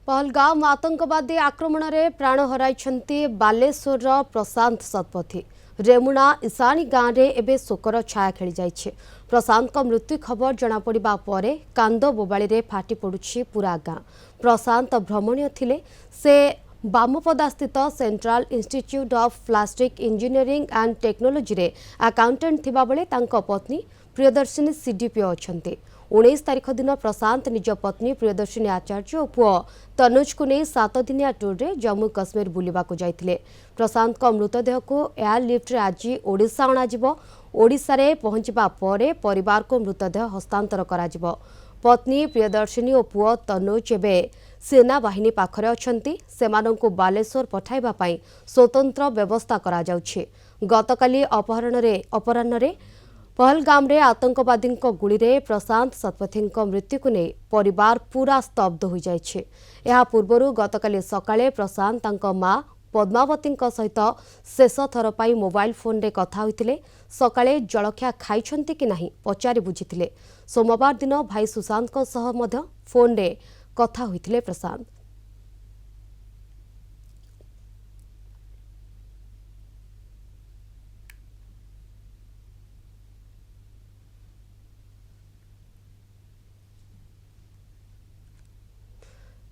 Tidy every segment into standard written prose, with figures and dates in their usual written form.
पहलगाम आतंकवादी आक्रमण में प्राण हराई बालेश्वर प्रशांत शतपथी। रेमुणा ईशानी गांव में एवं शोकर छाया खेली जाइए। प्रशांत मृत्यु खबर जनापड़ा पर कांद बोबाड़ी फाटी पड़ुछि पूरा गाँ। प्रशांत भ्रमणीय थिले। से बामपदा स्थित central institute of plastic engineering and technology रे अकाउंटेंट थिबा बेले तांको पत्नी प्रियदर्शिनी सीडीपीओ अछंती। 19 तारिख दिन प्रशांत निज पत्नी प्रियदर्शिनी आचार्य और पुओ तनुज को नहीं 7 दिनिया टूर रे जम्मू कश्मीर बुलिबाकू जाइथिले। प्रशांत को मृतदेह को एयरलिफ्ट रे आज ओडिशा अणाजिबो। ओडिशा रे पहुंचबा परे परिवार को मृतदेह हस्तांतर कराजिबो। पत्नी प्रियदर्शिनी और पुओ तनुज एबे सेना बाहिनी पाखरे अछंती। सेमानंकु बालेश्वर पठाइबा पई स्वतंत्र व्यवस्था करा जाउछि। गतकाली अपराह्न रे पहलगाम रे आतंकवादी गुली रे प्रशांत शतपथी मृत्यु को नहीं परिवार पूरा स्तब्ध हो जाइए। यह पूर्व गतकाली सकाळे प्रशांत तांको मां पद्मावती सहित शेष थर पाई मोबाइल फोन रे कथा होइतिले। सकाळे जलखिया खाइछंती कि नहीं पचारि बुझितिले। सोमवार दिन भाई सुशांत सह मध्य फोन रे कथा होइतिले प्रशांत।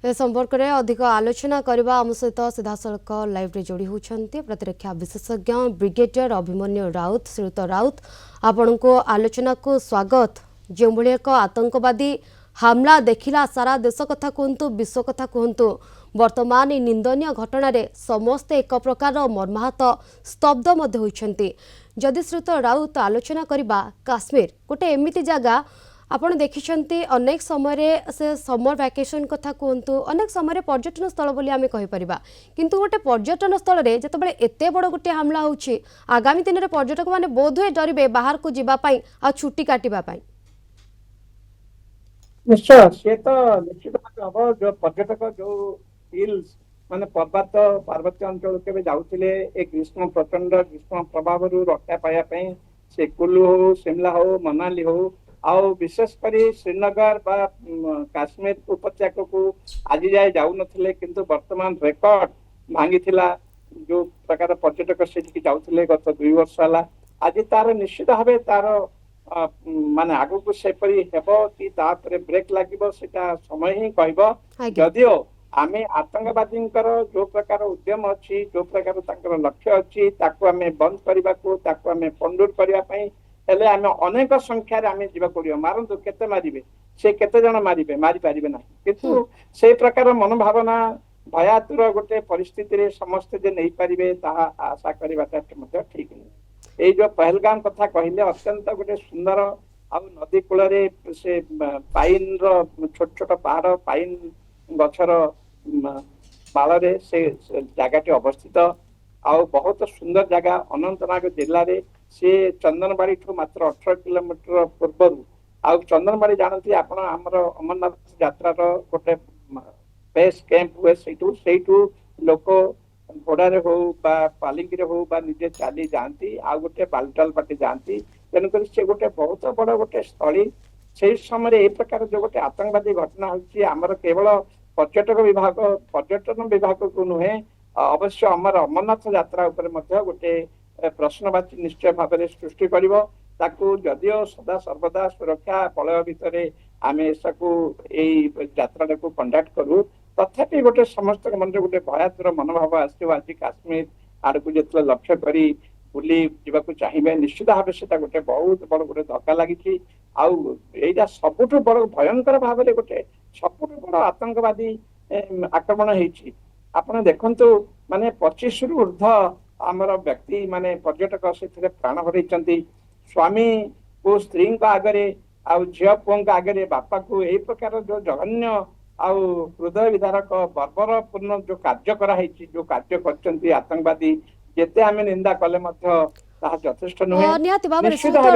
ए संपर्क में अधिक आलोचना करने आम सहित सीधासख लाइव रे जोड़ी होती प्रतिरक्षा विशेषज्ञ ब्रिगेडियर अभिमन्यु राउत। श्रीयुत राउत, आपण को आलोचना को स्वागत। जो भाई एक आतंकवादी हमला देखिला सारा देश कथा कहतु विश्व कथा कहतु वर्तमान निंदनीय घटना रे समस्ते एक प्रकार मर्माहत स्तब्ध होती। जदि श्रीयुत राउत आलोचना करबा काश्मीर गोटे एमिति जगह आपण देखिछंती अनेक समय से समर वैकेशन कथा कहतु अनेक समय पर्यटन स्थल बोली आमे कहि परिबा। किंतु गोटे पर्यटन स्थल रे जतबेले एते बड़ गोटे हमला होउछि आगामी दिन रे पर्यटक माने बोधुए डरिबे बाहर को जिबा पई आ छुट्टी काटिबा पई। निश्चय से तो निश्चित हम जो पर्यटक जो हिल्स माने पर्वत पार्वत्य अंचल के जाउथिले एक ग्रीष्म प्रचंड ग्रीष्म प्रभाव रक्षा पाया से कुल्लू हो शिमला हो मनाली हो आउ विशेषकर श्रीनगर बा काश्मीर उपत्यका को आज जाए जाऊ नथिले किंतु वर्तमान रेकॉर्ड भांगी थिला जो प्रकार पर्यटक से जाउथिले गत 2 वर्ष हला आज तार निश्चित भावे तार माने आगु को सेपरी हेबो कि तापरे ब्रेक लागिबो सेटा समय ही कहबो। जदियो आमे आतंकवादी जो प्रकार उद्यम अछि जो प्रकार तांकर लक्ष्य अछि ताको आमे बंद करबा को ताको आमे पंडुर करबा पई हेले आमे अनेक संख्या रे आमे जीवा पड़ियो। मारंतु केते मारिबे से केते जण मारिबे मारि पारिबे ना किंतु से प्रकार मनोभावना भयातुर गोटे परिस्थिति रे समस्त जे नहीं पारिबे ताहा आशा करबाटा मते ठीक नहीं। ए जो पहलगाम कथा कहिले अत्यंत गोटे सुंदर आ नदी कूल रे से पाइन रो छोट छोट पहाड़ पाइन गछर बाल रे से जगह अवस्थित आ बहुत सुंदर जगह अनंतनाग जिले रे से चंदनबाड़ी ठू मात्र 18 किलोमीटर पूर्व आ चंदनबाड़ी जानती आपण हमर अमरनाथ यात्रा गोटे बेस कैंप हुए सेठू लोक घोड़े हो पालिंगी हो निजे चली जाती आ गोटे बालटाल बाटे जाती तेणुक से गोटे बहुत बड़ गोटे स्थली से समय ए प्रकार जो गोटे आतंकवादी घटना होमर केवल पर्यटन विभाग को नुहे अवश्य आमर अमरनाथ यात्रा गोटे प्रश्नवाची निश्चय भाव में सृष्टि कर जदियो सदा सर्वदा सुरक्षा बलय भितर आम यात्रा को कंडक्ट करूँ तथापि गोटे समस्त मन गोटे भयातुर मनोभाव आसो। आज काश्मीर आड़ को जो लक्ष्य करी बुली जावाक चाहिए निश्चित भाव से गोटे बहुत बड़ गोटे धक्का लगी आईटा सबुठ बड़ भयंकर भाव में गोटे सबुठ बड़ आतंकवादी आक्रमण होती। आपड़ देखु माने 25 रु ऊर्ध्व आमर व्यक्ति माने पर्यटक से प्राण हरई स्वामी को स्त्री आगे झील पुओं आगे बापा को यही प्रकार जो जघन्य आउ हृदय विदारक बर्बरपूर्ण जो कार्य कराई जो कार्य कर आतंकवादी जेते आमे निंदा कले यथेष्ट नुहे।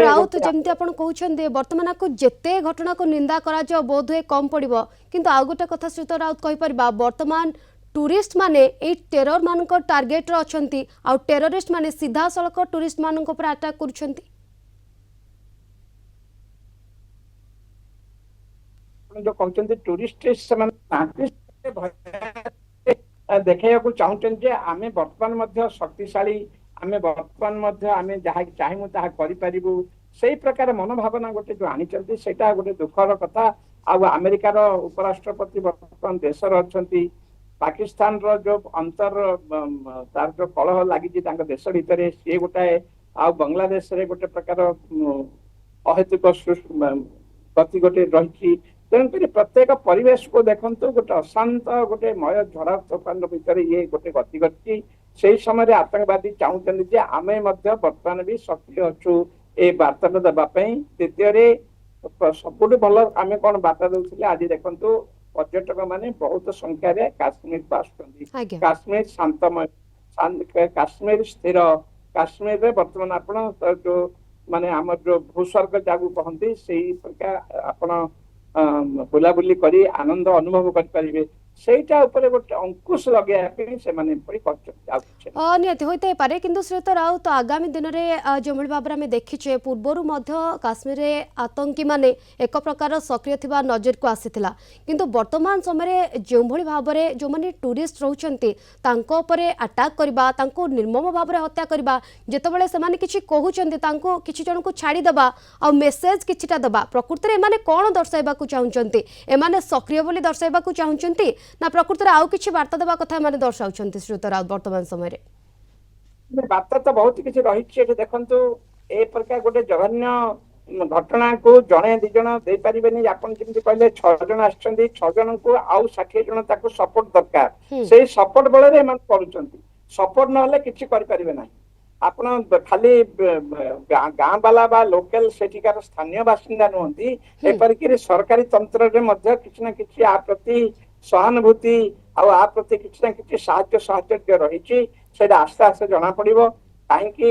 राउत जमती आपण कहउछन्ते वर्तमान को जेते घटना को निंदा करा जो बोध हुए कम पड़िबो किंतु आ गोटे कथा श्रीयुत राउत कहि परबा वर्तमान टूरिस्ट माने ए टेरर मानक टार्गेट रो अछंती आ टेररिस्ट माने सीधा सड़क टूरिस्ट मानक ऊपर अटैक करूछंती। जो कहते टूरिस्ट से ଦେଖେଇବାକୁ ଚାହୁଁଛନ୍ତି ଯେ ଆମେ ବର୍ତ୍ତମାନ ମଧ୍ୟ ଶକ୍ତିଶାଳୀ, ଆମେ ବର୍ତ୍ତମାନ ମଧ୍ୟ ଆମେ ଯାହା ଚାହିଁବୁ ତାହା କରିପାରିବୁ। ସେଇ ପ୍ରକାର ମନୋଭାବନା ଗୋଟେ ଯୋଉ ଆଣିଛନ୍ତି ସେଇଟା ଗୋଟେ ଦୁଃଖର କଥା। ଆଉ ଆମେରିକାର ଉପରାଷ୍ଟ୍ରପତି ବର୍ତ୍ତମାନ ଦେଶରେ ଅଛନ୍ତି। ପାକିସ୍ତାନର ଯୋଉ ତାର ଯୋଉ କଳହ ଲାଗିଛି ତାଙ୍କ ଦେଶ ଭିତରେ ସିଏ ଗୋଟାଏ, ଆଉ ବାଂଲାଦେଶରେ ଗୋଟେ ପ୍ରକାର ଅହେତୁକ ଗତି ଗୋଟେ ରହିଛି। ତେଣୁକରି ପ୍ରତ୍ୟେକ ପରିବେଶକୁ ଦେଖନ୍ତୁ, ଗୋଟେ ଅଶାନ୍ତ ଗୋଟେ ମୟ ଝଡ଼ ତୋଫାନ ଭିତରେ ଇଏ ଗୋଟେ ଗତି କରିଛି। ସେଇ ସମୟରେ ଆତଙ୍କବାଦୀ ଚାହୁଁଛନ୍ତି ଯେ ଆମେ ମଧ୍ୟ ବର୍ତ୍ତମାନ ବି ସକ୍ରିୟ ଅଛୁ ଏଇ ବାର୍ତ୍ତାଟା ଦେବା ପାଇଁ। ଦ୍ୱିତୀୟରେ ସବୁଠୁ ଭଲ ଆମେ କଣ ବାର୍ତ୍ତା ଦଉଥିଲେ, ଆଜି ଦେଖନ୍ତୁ ପର୍ଯ୍ୟଟକ ମାନେ ବହୁତ ସଂଖ୍ୟାରେ କାଶ୍ମୀରକୁ ଆସୁଛନ୍ତି। ଆଜ୍ଞା। କାଶ୍ମୀର ଶାନ୍ତମୟ, କାଶ୍ମୀର ସ୍ଥିର, କାଶ୍ମୀରରେ ବର୍ତ୍ତମାନ ଆପଣ ଯୋଉ ମାନେ ଆମର ଯୋଉ ଭୂସ୍ୱର୍ଗ ଯାହାକୁ କହନ୍ତି ସେଇ ପ୍ରକାର ଆପଣ ବୁଲାବୁଲି କରି ଆନନ୍ଦ ଅନୁଭବ କରିପାରିବେ। ସେଇଟା ଉପରେ ଗୋଟେ ଅଙ୍କୁଶ ଲଗେଇବା ପାଇଁ ସେମାନେ ଏପରି କରିଛନ୍ତି, ଆଉ କିଛି ନାହିଁ। ନିହାତି ହୋଇଥାଇପାରେ, କିନ୍ତୁ ଶ୍ରୀଯୁକ୍ତ ରାଉତ ଆଗାମୀ ଦିନରେ ଯେଉଁଭଳି ଭାବରେ ଆମେ ଦେଖିଛେ ପୂର୍ବରୁ ମଧ୍ୟ କାଶ୍ମୀରରେ ଆତଙ୍କୀମାନେ ଏକ ପ୍ରକାର ସକ୍ରିୟ ଥିବା ନଜରକୁ ଆସିଥିଲା, କିନ୍ତୁ ବର୍ତ୍ତମାନ ସମୟରେ ଯେଉଁଭଳି ଭାବରେ ଯେଉଁମାନେ ଟୁରିଷ୍ଟ ରହୁଛନ୍ତି ତାଙ୍କ ଉପରେ ଆଟାକ୍ କରିବା, ତାଙ୍କୁ ନିର୍ମମ ଭାବରେ ହତ୍ୟା କରିବା, ଯେତେବେଳେ ସେମାନେ କିଛି କହୁଛନ୍ତି ତାଙ୍କୁ କିଛି ଜଣଙ୍କୁ ଛାଡ଼ିଦେବା ଆଉ ମେସେଜ କିଛିଟା ଦେବା, ପ୍ରକୃତରେ ଏମାନେ କ'ଣ ଦର୍ଶାଇବାକୁ ଚାହୁଁଛନ୍ତି? ଏମାନେ ସକ୍ରିୟ ବୋଲି ଦର୍ଶାଇବାକୁ ଚାହୁଁଛନ୍ତି ନା ପ୍ରକୃତରେ ଆଉ କିଛି ବାର୍ତ୍ତା ଦେବା କଥା ଏମାନେ ଦର୍ଶାଉଛନ୍ତି ଶ୍ରୀଯୁକ୍ତ ରାଉତ ବର୍ତ୍ତମାନ ସମୟରେ? ବାର୍ତ୍ତା ତ ବହୁତ କିଛି ରହିଛି ଏଠି। ଦେଖନ୍ତୁ ଏ ପ୍ରକାର ଗୋଟେ ଜଘନ୍ୟ ଘଟଣାକୁ ଜଣେ ଦି ଜଣ ଦେଇପାରିବେନି। ଆପଣ ଯେମିତି କହିଲେ 6 ଜଣ ଆସିଛନ୍ତି, 6 ଜଣଙ୍କୁ ଆଉ 60 ଜଣ ତାକୁ ସପୋର୍ଟ ଦରକାର। ସେଇ ସପୋର୍ଟ ବଳରେ ଏମାନେ କରୁଛନ୍ତି। ସପୋର୍ଟ ନହେଲେ କିଛି କରିପାରିବେ ନାହିଁ। ଆପଣ ଖାଲି ଗାଁ ବାଲା ବା ଲୋକାଲ ସେଠିକାର ସ୍ଥାନୀୟ ବାସିନ୍ଦା ନୁହନ୍ତି, ଏପରିକି ସରକାରୀ ତନ୍ତ୍ରରେ ମଧ୍ୟ କିଛି ନା କିଛି ଆ ପ୍ରତି ସହାନୁଭୂତି ଆଉ ଆ ପ୍ରତି କିଛି ନା କିଛି ସାହାଯ୍ୟ ସହଯୋଗ ରହିଛି। ସେଇଟା ଆସ୍ତେ ଆସ୍ତେ ଜଣା ପଡିବ। କାହିଁକି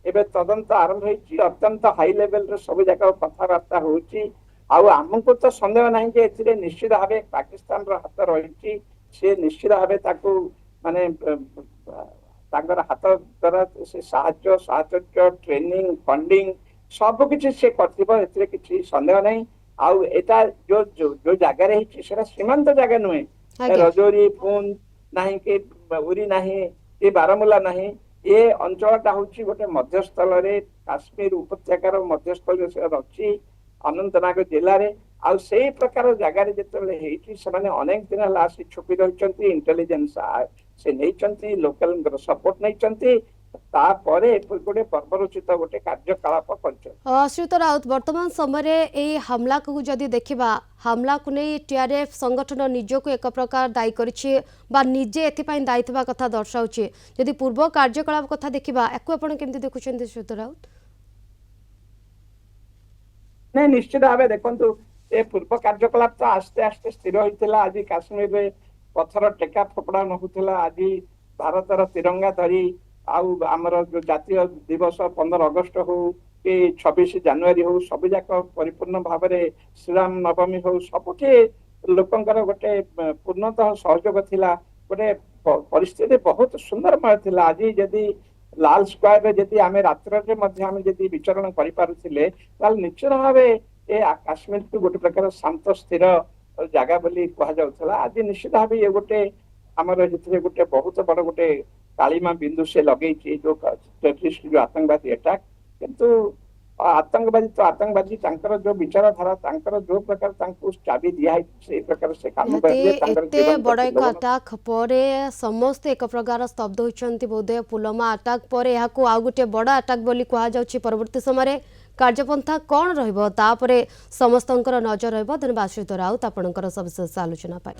ଏବେ ତଦନ୍ତ ଆରମ୍ଭ ହେଇଛି, ଅତ୍ୟନ୍ତ ହାଇ ଲେଭେଲରେ ସବୁ ଯାକ କଥାବାର୍ତ୍ତା ହଉଛି। ଆଉ ଆମକୁ ତ ସନ୍ଦେହ ନାହିଁ ଯେ ଏଥିରେ ନିଶ୍ଚିତ ଭାବେ ପାକିସ୍ତାନର ହାତ ରହିଛି। ସେ ନିଶ୍ଚିତ ଭାବେ ତାକୁ ମାନେ ତାଙ୍କର ହାତ ଦ୍ୱାରା ସେ ସାହାଯ୍ୟ ଟ୍ରେନିଂ ଫଣ୍ଡିଂ ସବୁ କିଛି ସେ କରିଥିବ, ଏଥିରେ କିଛି ସନ୍ଦେହ ନାହିଁ। ଆଉ ଏଟା ଯୋଉ ଜାଗାରେ ହେଇଛି ସେଟା ସୀମାନ୍ତ ଜାଗା ନୁହେଁ। ଆଜ୍ଞା। ରଜୌରୀ, ପୁଞ୍ଚ ନାହିଁ କି ଉରି ନାହିଁ କି ବାରମୁଲା ନାହିଁ, ଏ ଅଞ୍ଚଳଟା ହଉଛି ଗୋଟେ ମଧ୍ୟସ୍ଥଳରେ, କାଶ୍ମୀର ଉପତ୍ୟକାର ମଧ୍ୟସ୍ଥଳରେ ସେ ଅଛି ଅନନ୍ତନାଗ ଜିଲ୍ଲାରେ। ଆଉ ସେଇ ପ୍ରକାର ଜାଗାରେ ଯେତେବେଳେ ହେଇଛି ସେମାନେ ଅନେକ ଦିନ ହେଲା ଆସି ଛୁପି ରହିଛନ୍ତି, ଇଣ୍ଟେଲିଜେନ୍ସ ସେ ନେଇଛନ୍ତି, ଲୋକାଲଙ୍କର ସପୋର୍ଟ ନେଇଛନ୍ତି, ତାପରେ ଏପରି ଗୋଟେ ବର୍ବରୋଚିତ ଗୋଟେ କାର୍ଯ୍ୟକଳାପ କରିଛନ୍ତି। ଶ୍ରୀଯୁକ୍ତ ରାଉତ ବର୍ତ୍ତମାନ ସମୟରେ ଏହି हमलाକୁ ଯଦି ଦେଖିବା, हमलाକୁ ନେଇ टीआरएफ संगठन ନିଜକୁ ଏକ ପ୍ରକାର ଦାୟୀ କରିଛି ବା ନିଜେ ଏଥିପାଇଁ ଦାୟୀ ଥିବା କଥା ଦର୍ଶାଉଛି। ଯଦି ପୂର୍ବ କାର୍ଯ୍ୟକଳାପ କଥା ଦେଖିବା, ୟାକୁ ଆପଣ କେମିତି ଦେଖୁଛନ୍ତି ଶ୍ରୀଯୁକ୍ତ ରାଉତ? ନାଇଁ, ନିଶ୍ଚିତ ଭାବେ ଦେଖନ୍ତୁ ଏ ପୂର୍ବ କାର୍ଯ୍ୟକଳାପ ତ ଆସ୍ତେ ଆସ୍ତେ ସ୍ଥିର ହୋଇଥିଲା। ଆଜି କାଶ୍ମୀରରେ ପଥର ଟେକା ଫୋପଡ଼ା ନ ହଉଥିଲା। ଆଜି ଭାରତର ତିରଙ୍ଗା ଧରି ଆଉ ଆମର ଯୋଉ ଜାତୀୟ ଦିବସ 15 ଅଗଷ୍ଟ ହଉ କି 26 ଜାନୁଆରୀ ହଉ, ସବୁ ଯାକ ପରିପୂର୍ଣ୍ଣ ଭାବରେ ଶ୍ରୀରାମ ନବମୀ ହଉ, ସବୁଠି ଲୋକଙ୍କର ଗୋଟେ ପୂର୍ଣ୍ଣତଃ ସହଯୋଗ ଥିଲା। ଗୋଟେ ପରିସ୍ଥିତି ବହୁତ ସୁନ୍ଦରମୟ ଥିଲା। ଆଜି ଯଦି ଲାଲ ସ୍କ୍ୱାରରେ ଯଦି ଆମେ ରାତ୍ରରେ ମଧ୍ୟ ଆମେ ଯଦି ବିଚରଣ କରିପାରୁଥିଲେ, ତାହେଲେ ନିଶ୍ଚିତ ଭାବେ ଏ କାଶ୍ମୀରକୁ ଗୋଟେ ପ୍ରକାର ଶାନ୍ତ ସ୍ଥିର ଜାଗା ବୋଲି କୁହାଯାଉଥିଲା। ଆଜି ନିଶ୍ଚିତ ଭାବେ ଇଏ ଗୋଟେ ଆମର ଏଥିରେ ଗୋଟେ ବହୁତ ବଡ ଗୋଟେ କାଳିମା ବିନ୍ଦୁ ସେ ଲଗେଇଛି ଯୋଉ ଟେରରିଷ୍ଟ ଯୋଉ ଆତଙ୍କବାଦୀ ଆଟାକ। କିନ୍ତୁ ଆତଙ୍କବାଦୀ ତ ଆତଙ୍କବାଦୀ, ତାଙ୍କର ଯୋଉ ବିଚାରଧାରା, ତାଙ୍କର ଯୋଉ ପ୍ରକାର ତାଙ୍କୁ ଚାବି ଦିଆହେଇଛି ସେଇ ପ୍ରକାର ସେ କାମ ନିହାତି କରିବେ। ତାଙ୍କର ଏତେ ଜୀବନ ବଡ଼ ପ୍ରତି ଏକ ଲୋଭ ଆଟାକ୍ ପରେ ସମସ୍ତେ ଏକ ପ୍ରକାର ସ୍ତବ୍ଧ ହୋଇଛନ୍ତି। ବୋଧହୁଏ ପୁଲୱାମା ଆଟାକ୍ ପରେ ଏହାକୁ ଆଉ ଗୋଟିଏ ବଡ଼ ଆଟାକ୍ ବୋଲି କୁହାଯାଉଛି। ପରବର୍ତ୍ତୀ ସମୟରେ କାର୍ଯ୍ୟପନ୍ଥା କ'ଣ ରହିବ ତାପରେ ସମସ୍ତଙ୍କର ନଜର ରହିବ। ଧନ୍ୟବାଦ ଶ୍ରୀଯୁକ୍ତ ରାଉତ ଆପଣଙ୍କର ସବିଶେଷ ଆଲୋଚନା ପାଇଁ।